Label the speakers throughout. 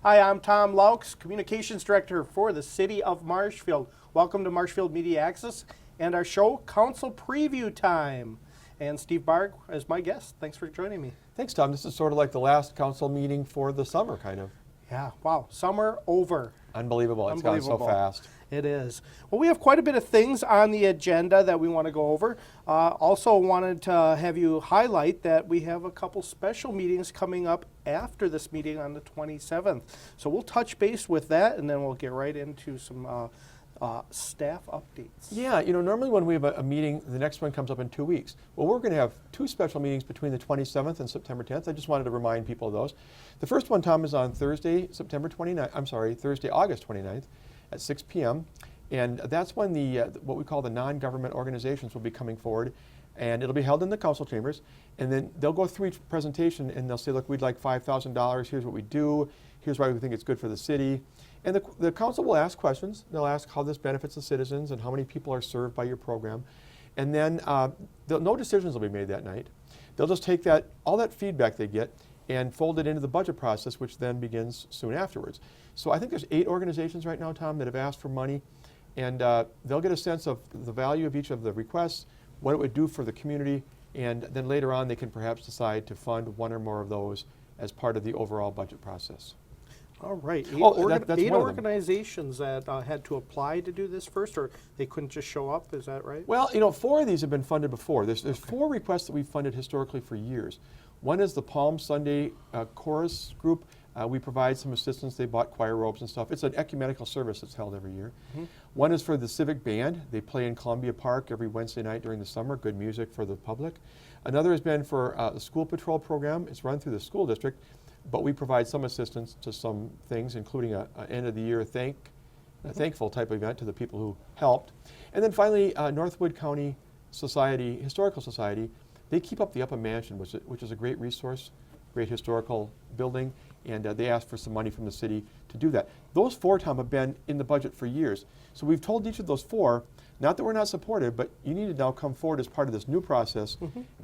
Speaker 1: Hi, I'm Tom Laux, Communications Director for the City of Marshfield. Welcome to Marshfield Media Access and our show, Council Preview Time. And Steve Barg is my guest. Thanks for joining me.
Speaker 2: Thanks, Tom. This is sort of like the last council meeting for the summer, kind of.
Speaker 1: Yeah, wow, summer over.
Speaker 2: Unbelievable. It's gone so fast.
Speaker 1: It is. Well, we have quite a bit of things on the agenda that we want to go over. Also wanted to have you highlight that we have a couple special meetings coming up after this meeting on the 27th. So we'll touch base with that, and then we'll get right into some staff updates.
Speaker 2: Yeah, you know, normally when we have a meeting, the next one comes up in 2 weeks. Well, we're going to have two special meetings between the 27th and September 10th. I just wanted to remind people of those. The first one, Tom, is on Thursday, Thursday, August 29th at 6 p.m. And that's when the what we call the non-government organizations will be coming forward, and it'll be held in the council chambers. And then they'll go through each presentation and they'll say, look, we'd like $5,000. Here's what we do. Here's why we think it's good for the city. And the council will ask questions. They'll ask how this benefits the citizens and how many people are served by your program. And then no decisions will be made that night. They'll just take all that feedback they get and fold it into the budget process, which then begins soon afterwards. So I think there's 8 organizations right now, Tom, that have asked for money. And they'll get a sense of the value of each of the requests, what it would do for the community, and then later on they can perhaps decide to fund one or more of those as part of the overall budget process.
Speaker 1: All right.
Speaker 2: That's
Speaker 1: eight
Speaker 2: one of them.
Speaker 1: organizations that had to apply to do this first, or they couldn't just show up, is that right?
Speaker 2: Well, you know, 4 of these have been funded before. There's 4 requests that we've funded historically for years. One is the Palm Sunday Chorus Group. We provide some assistance. They bought choir robes and stuff. It's an ecumenical service that's held every year. Mm-hmm. One is for the Civic Band. They play in Columbia Park every Wednesday night during the summer. Good music for the public. Another has been for the School Patrol Program. It's run through the school district, but we provide some assistance to some things, including an end-of-the-year thankful type of event to the people who helped. And then finally, Northwood County Historical Society. They keep up the Upham Mansion, which is a great resource, great historical building, and they asked for some money from the city to do that. Those 4, Tom, have been in the budget for years. So we've told each of those 4, not that we're not supportive, but you need to now come forward as part of this new process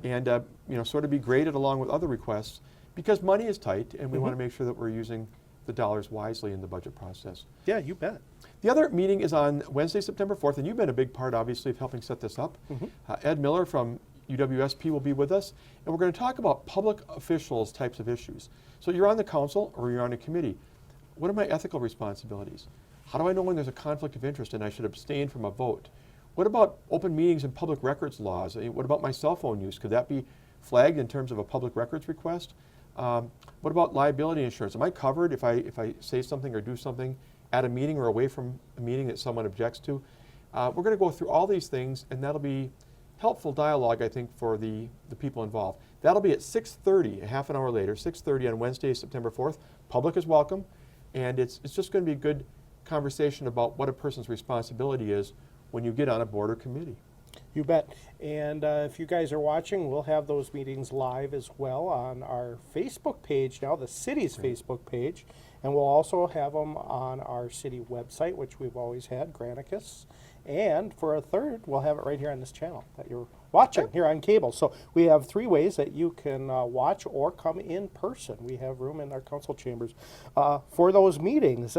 Speaker 2: and you know, sort of be graded along with other requests, because money is tight and we want to make sure that we're using the dollars wisely in the budget process.
Speaker 1: Yeah, you bet.
Speaker 2: The other meeting is on Wednesday, September 4th, and you've been a big part, obviously, of helping set this up. Ed Miller from UWSP will be with us, and we're going to talk about public officials types of issues. So you're on the council or you're on a committee. What are my ethical responsibilities? How do I know when there's a conflict of interest and I should abstain from a vote? What about open meetings and public records laws? What about my cell phone use? Could that be flagged in terms of a public records request? What about liability insurance? Am I covered if I say something or do something at a meeting or away from a meeting that someone objects to? We're going to go through all these things, and that'll be helpful dialogue, I think, for the people involved. That'll be at 6:30, a half an hour later, 6:30 on Wednesday, September 4th. Public is welcome, and it's just going to be a good conversation about what a person's responsibility is when you get on a board or committee.
Speaker 1: You bet. And if you guys are watching, we'll have those meetings live as well on our Facebook page now, the city's Facebook page. And we'll also have them on our city website, which we've always had, Granicus. And for a third, we'll have it right here on this channel that you're watching here on cable. So we have 3 ways that you can watch or come in person. We have room in our council chambers for those meetings.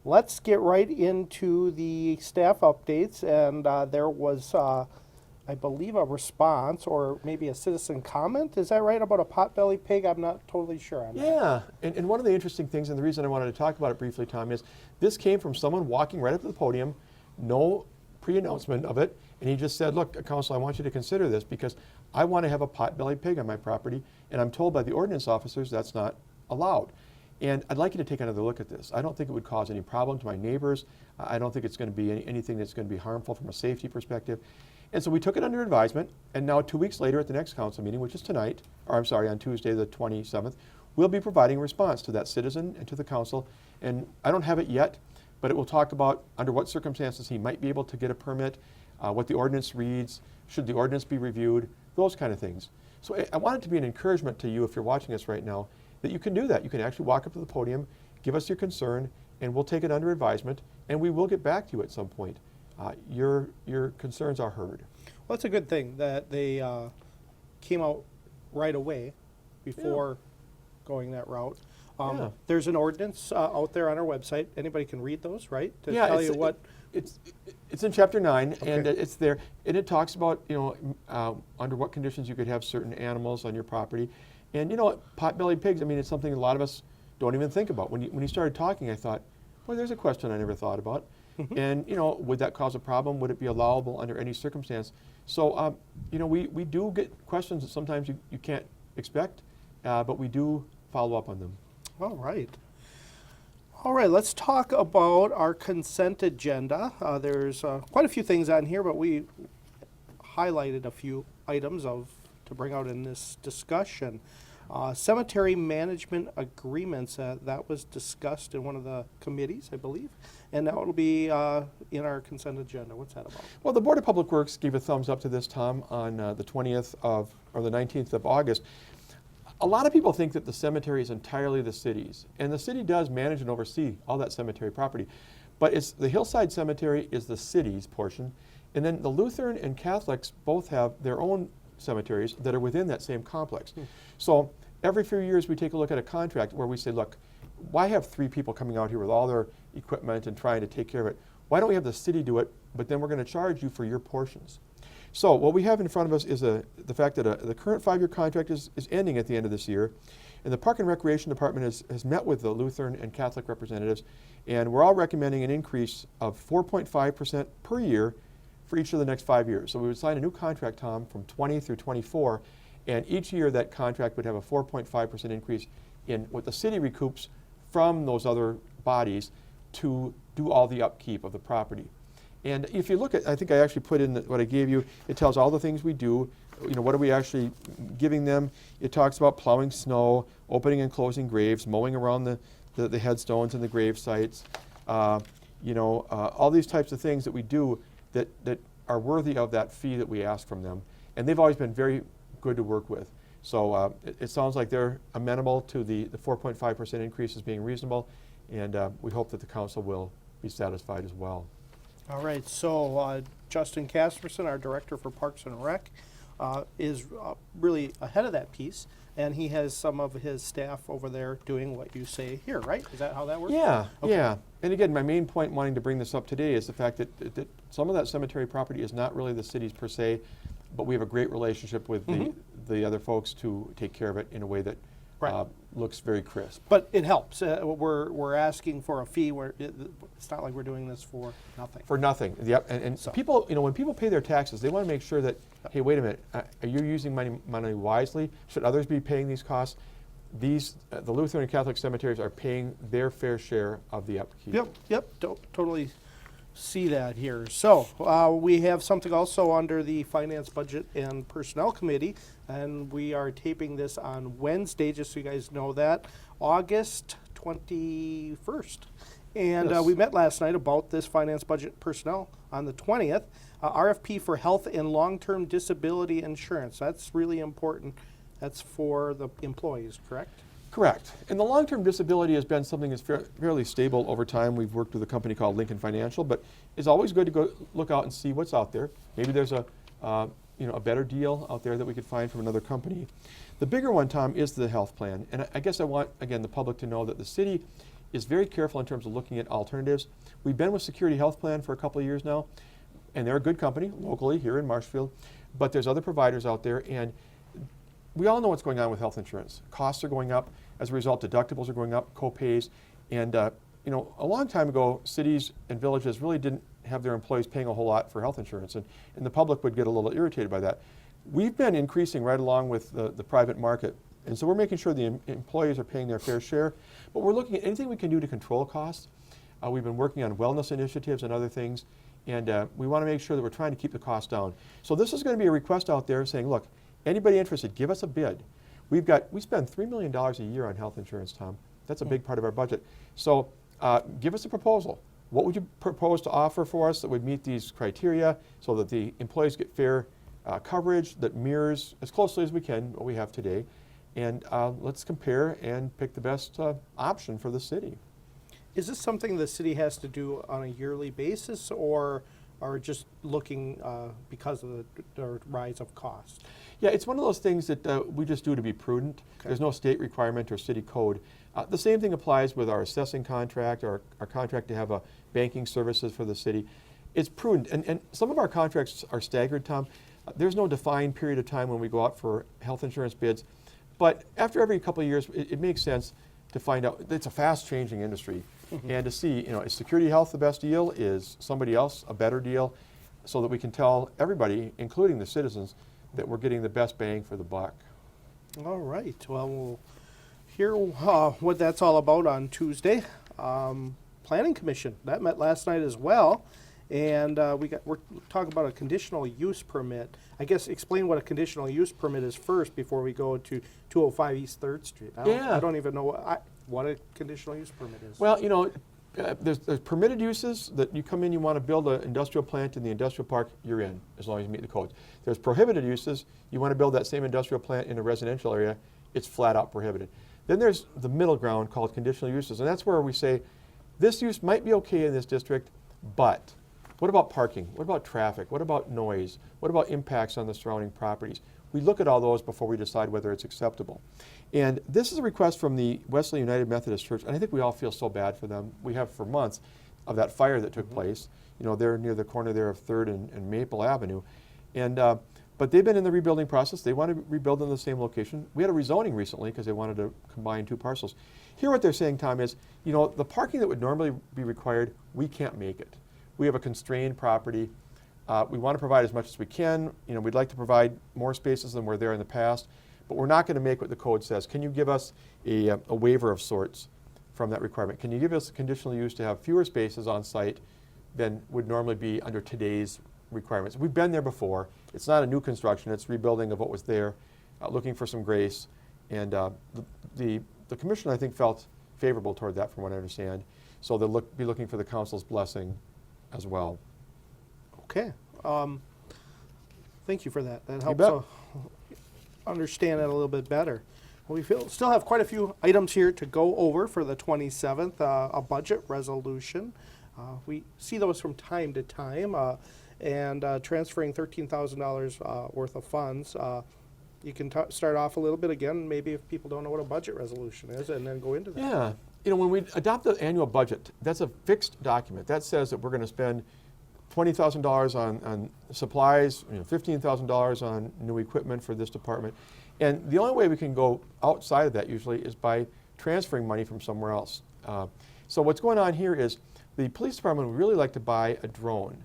Speaker 1: Let's get right into the staff updates. And there was, I believe, a response or maybe a citizen comment. Is that right, about a potbelly pig? I'm not totally sure on that.
Speaker 2: Yeah, and one of the interesting things, and the reason I wanted to talk about it briefly, Tom, is this came from someone walking right up to the podium, no pre-announcement of it, and he just said, look, Council, I want you to consider this because I want to have a pot-bellied pig on my property, and I'm told by the ordinance officers that's not allowed. And I'd like you to take another look at this. I don't think it would cause any problem to my neighbors. I don't think it's going to be anything that's going to be harmful from a safety perspective. And so we took it under advisement, and now 2 weeks later at the next council meeting, which is tonight, or I'm sorry, on Tuesday the 27th, we'll be providing a response to that citizen and to the council. And I don't have it yet, but it will talk about under what circumstances he might be able to get a permit, what the ordinance reads, should the ordinance be reviewed, those kind of things. So I want it to be an encouragement to you, if you're watching us right now, that you can do that. You can actually walk up to the podium, give us your concern, and we'll take it under advisement, and we will get back to you at some point. Your concerns are heard.
Speaker 1: Well, it's a good thing that they came out right away before going that route.
Speaker 2: Yeah.
Speaker 1: There's an ordinance out there on our website. Anybody can read those, right? To
Speaker 2: Yeah,
Speaker 1: tell you what.
Speaker 2: It's in chapter 9, and
Speaker 1: Okay.
Speaker 2: it's there, and it talks about, under what conditions you could have certain animals on your property. And pot-bellied pigs, I mean, it's something a lot of us don't even think about. When you started talking, I thought, boy, there's a question I never thought about. And, would that cause a problem? Would it be allowable under any circumstance? So, we do get questions that sometimes you can't expect, but we do follow up on them.
Speaker 1: All right. All right, let's talk about our consent agenda. There's quite a few things on here, but we highlighted a few items to bring out in this discussion. Cemetery management agreements, that was discussed in one of the committees, I believe, and that will be in our consent agenda. What's that about?
Speaker 2: Well, the Board of Public Works gave a thumbs up to this, Tom, on the 20th or the 19th of August. A lot of people think that the cemetery is entirely the city's, and the city does manage and oversee all that cemetery property. But the Hillside Cemetery is the city's portion, and then the Lutheran and Catholics both have their own cemeteries that are within that same complex. So every few years we take a look at a contract where we say, look, why have 3 people coming out here with all their equipment and trying to take care of it? Why don't we have the city do it, but then we're going to charge you for your portions? So what we have in front of us is the fact that the current 5-year contract is ending at the end of this year, and the Park and Recreation Department has met with the Lutheran and Catholic representatives, and we're all recommending an increase of 4.5% per year for each of the next 5 years. So we would sign a new contract, Tom, from 20 through 24, and each year that contract would have a 4.5% increase in what the city recoups from those other bodies to do all the upkeep of the property. And if you look at, I think I actually put in what I gave you, it tells all the things we do, what are we actually giving them. It talks about plowing snow, opening and closing graves, mowing around the headstones and the grave sites, all these types of things that we do that are worthy of that fee that we ask from them. And they've always been very good to work with. So it sounds like they're amenable to the 4.5% increase as being reasonable, and we hope that the council will be satisfied as well.
Speaker 1: All right, so Justin Casperson, our Director for Parks and Rec, is really ahead of that piece, and he has some of his staff over there doing what you say here, right? Is that how that works?
Speaker 2: Yeah,
Speaker 1: Okay.
Speaker 2: yeah. And again, my main point wanting to bring this up today is the fact that some of that cemetery property is not really the city's per se, but we have a great relationship with the other folks to take care of it in a way that
Speaker 1: Right.
Speaker 2: looks very crisp.
Speaker 1: But it helps. We're asking for a fee. It's not like we're doing this for nothing.
Speaker 2: For nothing. Yep. And
Speaker 1: So-
Speaker 2: people, when people pay their taxes, they want to make sure that, hey, wait a minute, are you using money wisely? Should others be paying these costs? The Lutheran and Catholic cemeteries are paying their fair share of the upkeep.
Speaker 1: Yep. Totally see that here. So we have something also under the Finance, Budget, and Personnel Committee, and we are taping this on Wednesday, just so you guys know that, August 21st. And
Speaker 2: Yes.
Speaker 1: we met last night about this Finance, Budget, Personnel on the 20th. RFP for health and long-term disability insurance. That's really important. That's for the employees, correct?
Speaker 2: Correct. And the long-term disability has been something that's fairly stable over time. We've worked with a company called Lincoln Financial, but it's always good to go look out and see what's out there. Maybe there's a better deal out there that we could find from another company. The bigger one, Tom, is the health plan. And I guess I want, again, the public to know that the city is very careful in terms of looking at alternatives. We've been with Security Health Plan for a couple of years now, and they're a good company locally here in Marshfield, but there's other providers out there, and we all know what's going on with health insurance. Costs are going up. As a result, deductibles are going up, co-pays. And a long time ago, cities and villages really didn't have their employees paying a whole lot for health insurance, and the public would get a little irritated by that. We've been increasing right along with the private market, and so we're making sure the employees are paying their fair share, but we're looking at anything we can do to control costs. We've been working on wellness initiatives and other things, and we want to make sure that we're trying to keep the costs down. So this is going to be a request out there saying, look, anybody interested, give us a bid. We spend $3 million a year on health insurance, Tom. That's a big part of our budget. So give us a proposal. What would you propose to offer for us that would meet these criteria so that the employees get fair coverage that mirrors as closely as we can what we have today? And let's compare and pick the best option for the city.
Speaker 1: Is this something the city has to do on a yearly basis, or or just looking because of the rise of cost?
Speaker 2: Yeah, it's one of those things that we just do to be prudent.
Speaker 1: Okay.
Speaker 2: There's no state requirement or city code. The same thing applies with our assessing contract or our contract to have banking services for the city. It's prudent, and some of our contracts are staggered, Tom. There's no defined period of time when we go out for health insurance bids, but after every couple of years, it makes sense to find out. It's a fast-changing industry, and to see, is Security Health the best deal? Is somebody else a better deal? So that we can tell everybody, including the citizens, that we're getting the best bang for the buck.
Speaker 1: All right. Well, we'll hear what that's all about on Tuesday. Planning Commission, that met last night as well. And we're talking about a conditional use permit. I guess explain what a conditional use permit is first before we go to 205 East 3rd Street. I don't even know what a conditional use permit is.
Speaker 2: Well, there's permitted uses that you come in, you want to build an industrial plant in the industrial park, you're in, as long as you meet the codes. There's prohibited uses, you want to build that same industrial plant in a residential area, it's flat out prohibited. Then there's the middle ground called conditional uses, and that's where we say, this use might be okay in this district, but what about parking? What about traffic? What about noise? What about impacts on the surrounding properties? We look at all those before we decide whether it's acceptable. And this is a request from the Wesley United Methodist Church, and I think we all feel so bad for them. We have for months of that fire that took place. They're near the corner there of 3rd and Maple Avenue. And but they've been in the rebuilding process. They want to rebuild in the same location. We had a rezoning recently because they wanted to combine 2 parcels. Here what they're saying, Tom, is, the parking that would normally be required, we can't make it. We have a constrained property. We want to provide as much as we can. We'd like to provide more spaces than were there in the past, but we're not going to make what the code says. Can you give us a waiver of sorts from that requirement? Can you give us a conditional use to have fewer spaces on site than would normally be under today's requirements? We've been there before. It's not a new construction. It's rebuilding of what was there, looking for some grace. And the commission, I think, felt favorable toward that, from what I understand. So they'll be looking for the council's blessing as well.
Speaker 1: Okay. Thank you for that. That
Speaker 2: You
Speaker 1: helps
Speaker 2: bet.
Speaker 1: understand it a little bit better. We still have quite a few items here to go over for the 27th, a budget resolution. We see those from time to time, and transferring $13,000 worth of funds. You can start off a little bit again, maybe if people don't know what a budget resolution is, and then go into that.
Speaker 2: Yeah. When we adopt the annual budget, that's a fixed document. That says that we're going to spend $20,000 on supplies, $15,000 on new equipment for this department. And the only way we can go outside of that usually is by transferring money from somewhere else. So what's going on here is the police department would really like to buy a drone.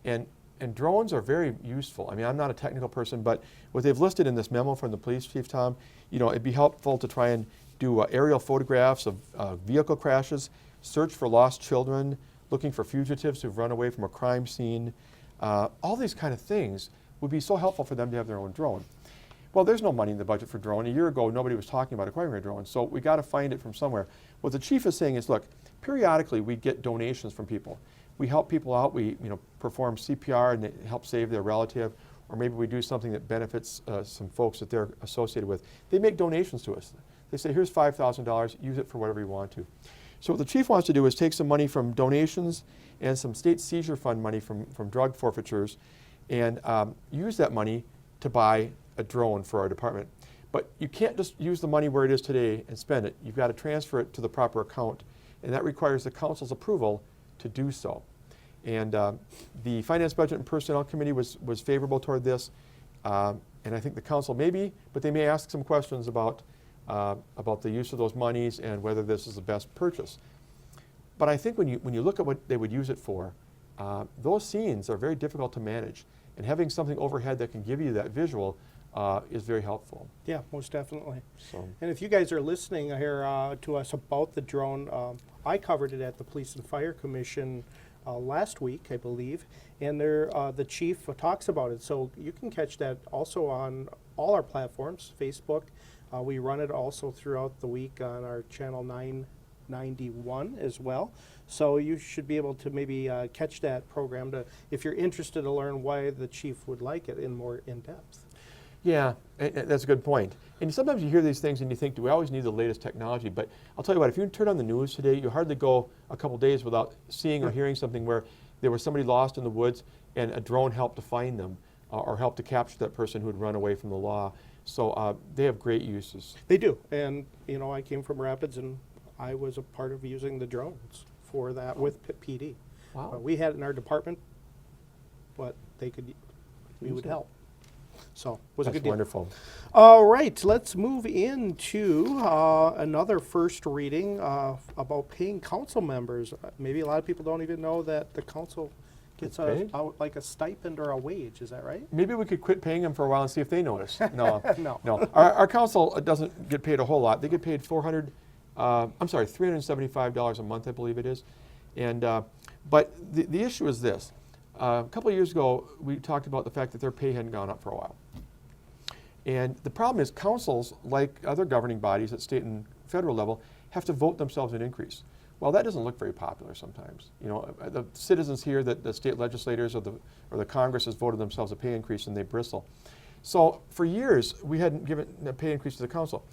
Speaker 2: And drones are very useful. I mean, I'm not a technical person, but what they've listed in this memo from the police chief, Tom, it'd be helpful to try and do aerial photographs of vehicle crashes, search for lost children, looking for fugitives who've run away from a crime scene. All these kind of things would be so helpful for them to have their own drone. Well, there's no money in the budget for drone. A year ago, nobody was talking about acquiring a drone, so we got to find it from somewhere. What the chief is saying is, look, periodically we get donations from people. We help people out. We perform CPR and help save their relative, or maybe we do something that benefits some folks that they're associated with. They make donations to us. They say, here's $5,000, use it for whatever you want to. So what the chief wants to do is take some money from donations and some state seizure fund money from drug forfeitures and use that money to buy a drone for our department. But you can't just use the money where it is today and spend it. You've got to transfer it to the proper account, and that requires the council's approval to do so. And the Finance, Budget, and Personnel Committee was favorable toward this, and I think the council maybe, but they may ask some questions about the use of those monies and whether this is the best purchase. But I think when you look at what they would use it for, those scenes are very difficult to manage, and having something overhead that can give you that visual is very helpful.
Speaker 1: Yeah, most definitely.
Speaker 2: So.
Speaker 1: And if you guys are listening here to us about the drone, I covered it at the Police and Fire Commission last week, I believe, and the chief talks about it. So you can catch that also on all our platforms, Facebook. We run it also throughout the week on our channel 991 as well. So you should be able to maybe catch that program if you're interested to learn why the chief would like it more in depth.
Speaker 2: Yeah, that's a good point. And sometimes you hear these things and you think, do we always need the latest technology? But I'll tell you what, if you turn on the news today, you hardly go a couple days without seeing or hearing something where there was somebody lost in the woods, and a drone helped to find them or helped to capture that person who had run away from the law. So they have great uses.
Speaker 1: They do, and you know, I came from Rapids, and I was a part of using the drones for that with PD.
Speaker 2: Wow.
Speaker 1: We had it in our department, but we would
Speaker 2: it.
Speaker 1: help. So it was a
Speaker 2: That's
Speaker 1: good deal.
Speaker 2: wonderful.
Speaker 1: All right, let's move into another first reading about paying council members. Maybe a lot of people don't even know that the council gets
Speaker 2: paid?
Speaker 1: like a stipend or a wage. Is that right?
Speaker 2: Maybe we could quit paying them for a while and see if they notice. No,
Speaker 1: No.
Speaker 2: no. Our council doesn't get paid a whole lot. They get paid $375 a month, I believe it is. And but the issue is this. A couple of years ago, we talked about the fact that their pay hadn't gone up for a while. And the problem is councils, like other governing bodies at state and federal level, have to vote themselves an increase. Well, that doesn't look very popular sometimes. You know, the citizens here, that the state legislators or the Congress has voted themselves a pay increase, and they bristle. So for years, we hadn't given a pay increase to the council.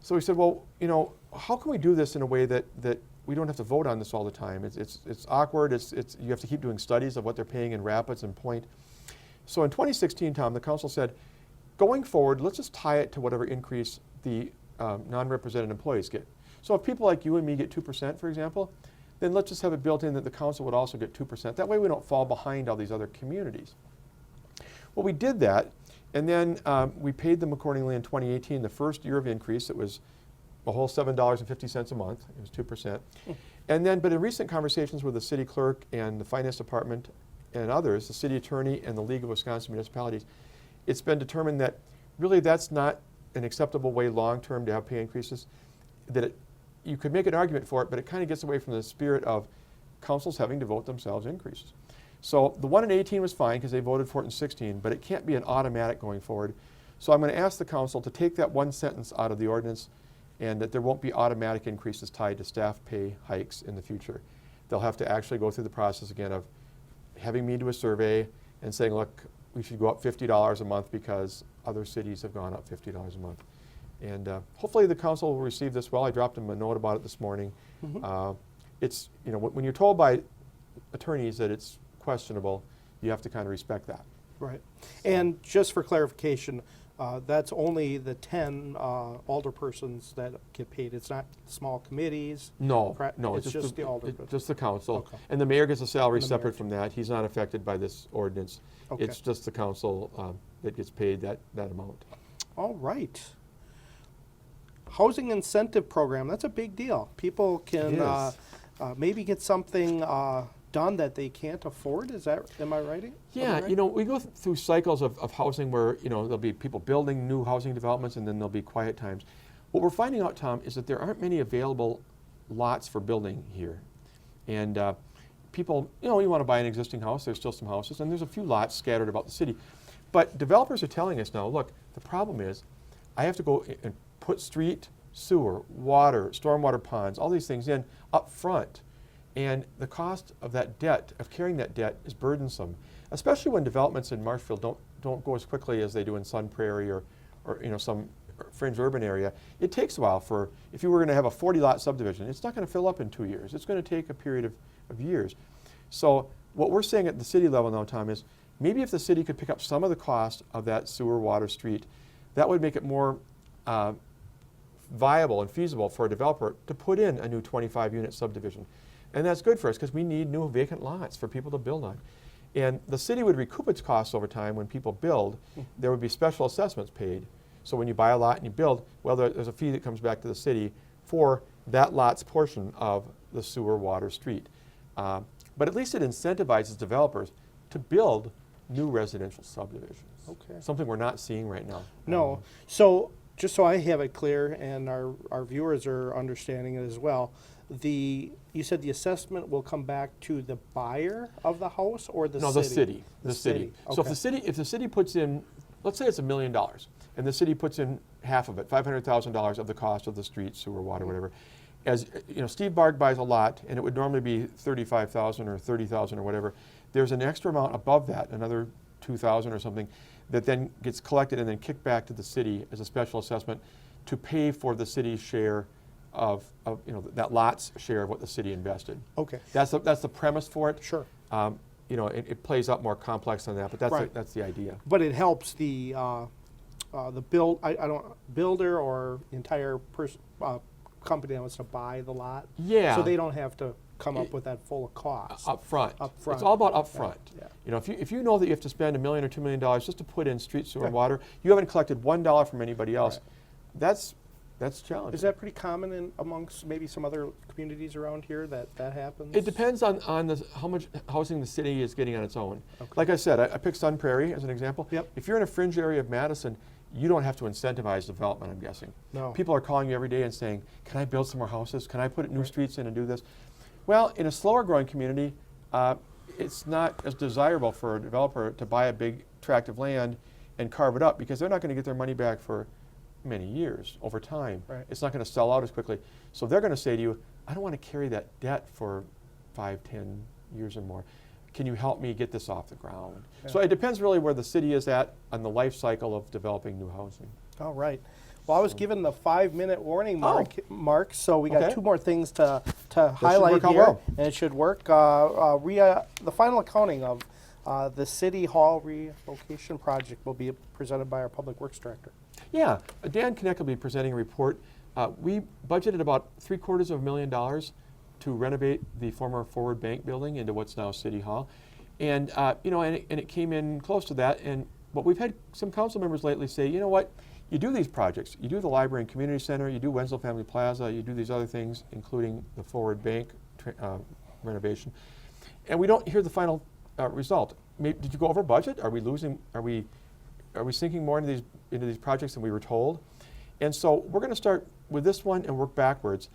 Speaker 2: So we said, well, you know, how can we do this in a way that we don't have to vote on this all the time? It's awkward. You have to keep doing studies of what they're paying in Rapids and Point. So in 2016, Tom, the council said, going forward, let's just tie it to whatever increase the non-represented employees get. So if people like you and me get 2%, for example, then let's just have it built in that the council would also get 2%. That way we don't fall behind all these other communities. Well, we did that, and then we paid them accordingly in 2018, the first year of increase. It was a whole $7.50 a month. It was 2%. And then, but in recent conversations with the city clerk and the finance department and others, the city attorney and the League of Wisconsin Municipalities, it's been determined that really that's not an acceptable way long-term to have pay increases, that you could make an argument for it, but it kind of gets away from the spirit of councils having to vote themselves increases. So the one in 18 was fine because they voted for it in 16, but it can't be an automatic going forward. So I'm going to ask the council to take that one sentence out of the ordinance, and that there won't be automatic increases tied to staff pay hikes in the future. They'll have to actually go through the process again of having me do a survey and saying, look, we should go up $50 a month because other cities have gone up $50 a month. And hopefully the council will receive this well. I dropped them a note about it this morning. It's, you know, when you're told by attorneys that it's questionable, you have to kind of respect that.
Speaker 1: Right. And just for clarification, that's only the 10 alderpersons that get paid. It's not small committees.
Speaker 2: No,
Speaker 1: correct?
Speaker 2: no,
Speaker 1: It's just the alderpersons.
Speaker 2: just the council.
Speaker 1: Okay.
Speaker 2: And the mayor gets a salary
Speaker 1: And the
Speaker 2: separate
Speaker 1: mayor.
Speaker 2: from that. He's not affected by this ordinance.
Speaker 1: Okay.
Speaker 2: It's just the council that gets paid that amount.
Speaker 1: All right. Housing incentive program, that's a big deal. People can
Speaker 2: It is.
Speaker 1: maybe get something done that they can't afford. Am I right?
Speaker 2: Yeah, you know, we go through cycles of housing where, you know, there'll be people building new housing developments and then there'll be quiet times. What we're finding out, Tom, is that there aren't many available lots for building here. And people, you know, you want to buy an existing house, there's still some houses, and there's a few lots scattered about the city. But developers are telling us now, look, the problem is I have to go and put street, sewer, water, stormwater ponds, all these things in up front. And the cost of that debt, of carrying that debt, is burdensome, especially when developments in Marshfield don't go as quickly as they do in Sun Prairie or you know, some fringe urban area. It takes a while for, if you were going to have a 40-lot subdivision, it's not going to fill up in 2 years. It's going to take a period of years. So what we're saying at the city level now, Tom, is maybe if the city could pick up some of the cost of that sewer, water, street, that would make it more viable and feasible for a developer to put in a new 25-unit subdivision. And that's good for us because we need new vacant lots for people to build on. And the city would recoup its costs over time when people build. There would be special assessments paid. So when you buy a lot and you build, well, there's a fee that comes back to the city for that lot's portion of the sewer, water, street. But at least it incentivizes developers to build new residential subdivisions.
Speaker 1: Okay.
Speaker 2: Something we're not seeing right now.
Speaker 1: No. So just so I have it clear and our viewers are understanding it as well, you said the assessment will come back to the buyer of the house or the city?
Speaker 2: No, the city. The city. So
Speaker 1: Okay.
Speaker 2: if the city puts in, let's say it's $1 million, and the city puts in half of it, $500,000 of the cost of the street, sewer, water, whatever. As you know, Steve Barg buys a lot, and it would normally be $35,000 or $30,000 or whatever. There's an extra amount above that, another $2,000 or something, that then gets collected and then kicked back to the city as a special assessment to pay for the city's share of you know, that lot's share of what the city invested.
Speaker 1: Okay.
Speaker 2: That's the premise for it.
Speaker 1: Sure.
Speaker 2: it plays out more complex than that, but
Speaker 1: Right.
Speaker 2: that's the idea.
Speaker 1: But it helps the builder or entire company that wants to buy the lot.
Speaker 2: Yeah.
Speaker 1: So they don't have to come up with that full cost.
Speaker 2: Up front.
Speaker 1: Up front.
Speaker 2: It's all about up front.
Speaker 1: Yeah.
Speaker 2: If you know that you have to spend $1 million or $2 million just to put in street, sewer,
Speaker 1: Yeah.
Speaker 2: and water, you haven't collected $1 from anybody else.
Speaker 1: Right.
Speaker 2: That's challenging.
Speaker 1: Is that pretty common amongst maybe some other communities around here that happens?
Speaker 2: It depends on how much housing the city is getting on its own.
Speaker 1: Okay.
Speaker 2: Like I said, I picked Sun Prairie as an example.
Speaker 1: Yep.
Speaker 2: If you're in a fringe area of Madison, you don't have to incentivize development, I'm guessing.
Speaker 1: No.
Speaker 2: People are calling you every day and saying, can I build some more houses? Can I put new streets in and do this? Well, in a slower growing community, it's not as desirable for a developer to buy a big tract of land and carve it up because they're not going to get their money back for many years over time.
Speaker 1: Right.
Speaker 2: It's not going to sell out as quickly. So they're going to say to you, I don't want to carry that debt for 5, 10 years or more. Can you help me get this off the ground?
Speaker 1: Yeah.
Speaker 2: So it depends really where the city is at on the life cycle of developing new housing.
Speaker 1: All right. Well, I was given the 5-minute warning mark, so we got
Speaker 2: Okay.
Speaker 1: 2 more things to highlight
Speaker 2: work out
Speaker 1: here,
Speaker 2: well.
Speaker 1: and it should work. The final accounting of the City Hall relocation project will be presented by our Public Works Director.
Speaker 2: Yeah, Dan Kinect will be presenting a report. We budgeted about $750,000 to renovate the former Forward Bank building into what's now City Hall. And, and it came in close to that. And what we've had some council members lately say, you know what, you do these projects, you do the library and community center, you do Wenzel Family Plaza, you do these other things, including the Forward Bank renovation, and we don't hear the final result. Did you go over budget? Are we losing? Are we sinking more into these projects than we were told? And so we're going to start with this one and work backwards.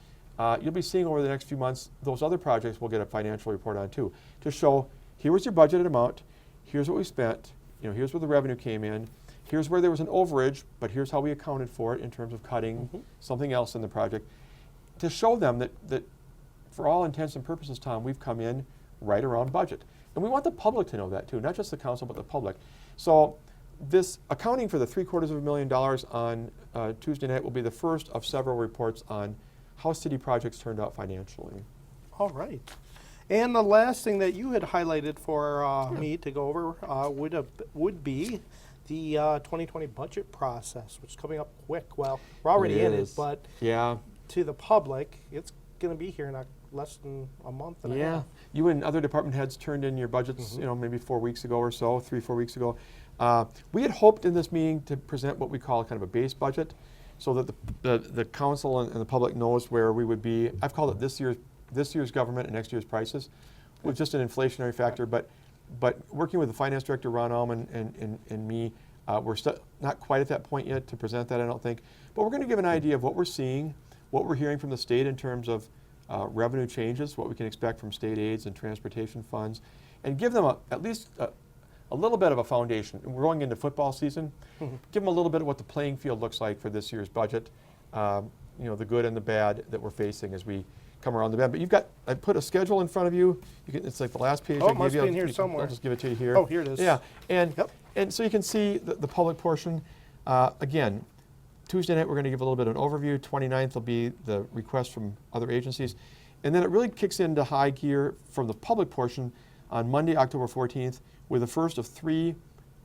Speaker 2: You'll be seeing over the next few months those other projects we'll get a financial report on too, to show here was your budgeted amount, here's what we spent, here's where the revenue came in, here's where there was an overage, but here's how we accounted for it in terms of cutting something else in the project, to show them that for all intents and purposes, Tom, we've come in right around budget. And we want the public to know that too, not just the council, but the public. So this accounting for the $750,000 on Tuesday night will be the first of several reports on how city projects turned out financially.
Speaker 1: All right. And the last thing that you had highlighted for me to go over would be the 2020 budget process, which is coming up quick. Well, we're already in it, but
Speaker 2: yeah,
Speaker 1: to the public, it's going to be here in less than a month and a half.
Speaker 2: You and other department heads turned in your budgets, maybe 4 weeks ago or so, 3-4 weeks ago. We had hoped in this meeting to present what we call kind of a base budget, so that the council and the public knows where we would be. I've called it this year's government and next year's prices, with just an inflationary factor. But working with the finance director, Ron Allman, and me, we're not quite at that point yet to present that, I don't think. But we're going to give an idea of what we're seeing, what we're hearing from the state in terms of revenue changes, what we can expect from state aids and transportation funds, and give them at least a little bit of a foundation. We're going into football season. Give them a little bit of what the playing field looks like for this year's budget, the good and the bad that we're facing as we come around the bend. But I put a schedule in front of you. It's like the last page.
Speaker 1: Oh, it must be in here somewhere.
Speaker 2: I'll just give it to you here.
Speaker 1: Oh, here it is.
Speaker 2: Yeah, and so you can see the public portion. Again, Tuesday night we're going to give a little bit of an overview. 29th will be the request from other agencies. And then it really kicks into high gear from the public portion on Monday, October 14th, with the first of 3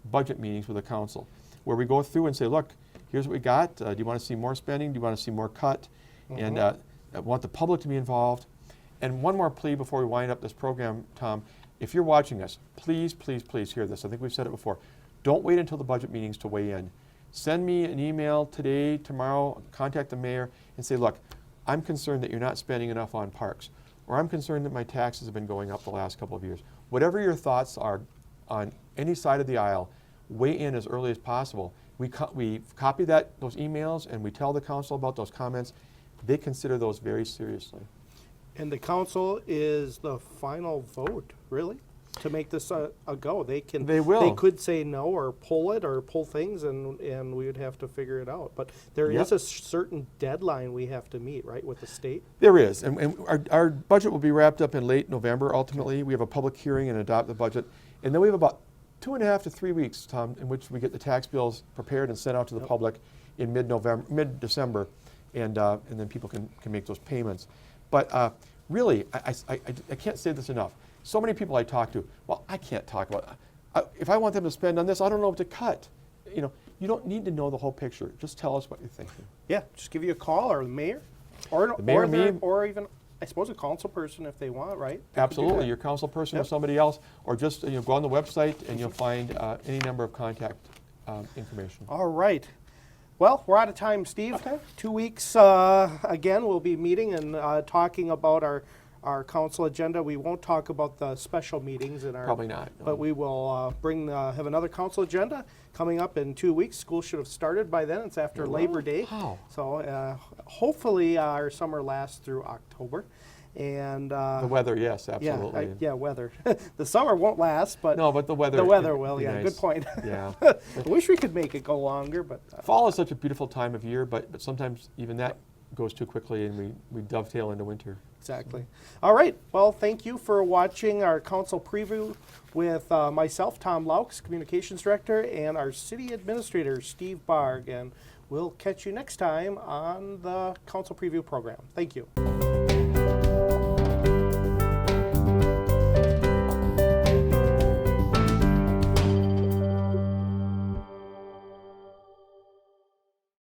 Speaker 2: budget meetings with the council, where we go through and say, look, here's what we got. Do you want to see more spending? Do you want to see more cut? And I want the public to be involved. And one more plea before we wind up this program, Tom. If you're watching us, please, please, please hear this. I think we've said it before. Don't wait until the budget meetings to weigh in. Send me an email today, tomorrow, contact the mayor and say, look, I'm concerned that you're not spending enough on parks, or I'm concerned that my taxes have been going up the last couple of years. Whatever your thoughts are on any side of the aisle, weigh in as early as possible. We copy those emails and we tell the council about those comments. They consider those very seriously.
Speaker 1: And the council is the final vote, really, to make this a go. They will. They could say no or pull things, and we would have to figure it out. But there is a certain deadline we have to meet, right, with the state?
Speaker 2: There is, and our budget will be wrapped up in late November. Ultimately, we have a public hearing and adopt the budget, and then we have about 2.5 to 3 weeks, Tom, in which we get the tax bills prepared and sent out to the public in mid-December, and then people can make those payments. But really, I can't say this enough. So many people I talk to, well, I can't talk about, if I want them to spend on this, I don't know what to cut. You know, you don't need to know the whole picture. Just tell us what you're thinking.
Speaker 1: Yeah, just give you a call, or the mayor, or
Speaker 2: The mayor, me.
Speaker 1: or even, I suppose, a council person if they want, right? They could do
Speaker 2: Absolutely,
Speaker 1: that.
Speaker 2: your council person or
Speaker 1: Yep.
Speaker 2: somebody else, or just go on the website and you'll find any number of contact information.
Speaker 1: All right. Well, we're out of time, Steve.
Speaker 2: Okay.
Speaker 1: 2 weeks, again, we'll be meeting and talking about our council agenda. We won't talk about the special meetings in our.
Speaker 2: Probably not, no.
Speaker 1: But we will have another council agenda coming up in 2 weeks. School should have started by then. It's after Labor Day.
Speaker 2: Wow.
Speaker 1: So hopefully our summer lasts through October. And
Speaker 2: The weather, yes, absolutely.
Speaker 1: yeah, weather. The summer won't last, but
Speaker 2: No, but the weather.
Speaker 1: the weather
Speaker 2: it'd
Speaker 1: will.
Speaker 2: be
Speaker 1: Yeah,
Speaker 2: nice.
Speaker 1: good point.
Speaker 2: Yeah.
Speaker 1: I wish we could make it go longer, but
Speaker 2: Fall is such a beautiful time of year, but sometimes even that goes too quickly and we dovetail into winter.
Speaker 1: exactly. All right. Well, thank you for watching our council preview with myself, Tom Laux, Communications Director, and our City Administrator, Steve Barg. And we'll catch you next time on the council preview program. Thank you.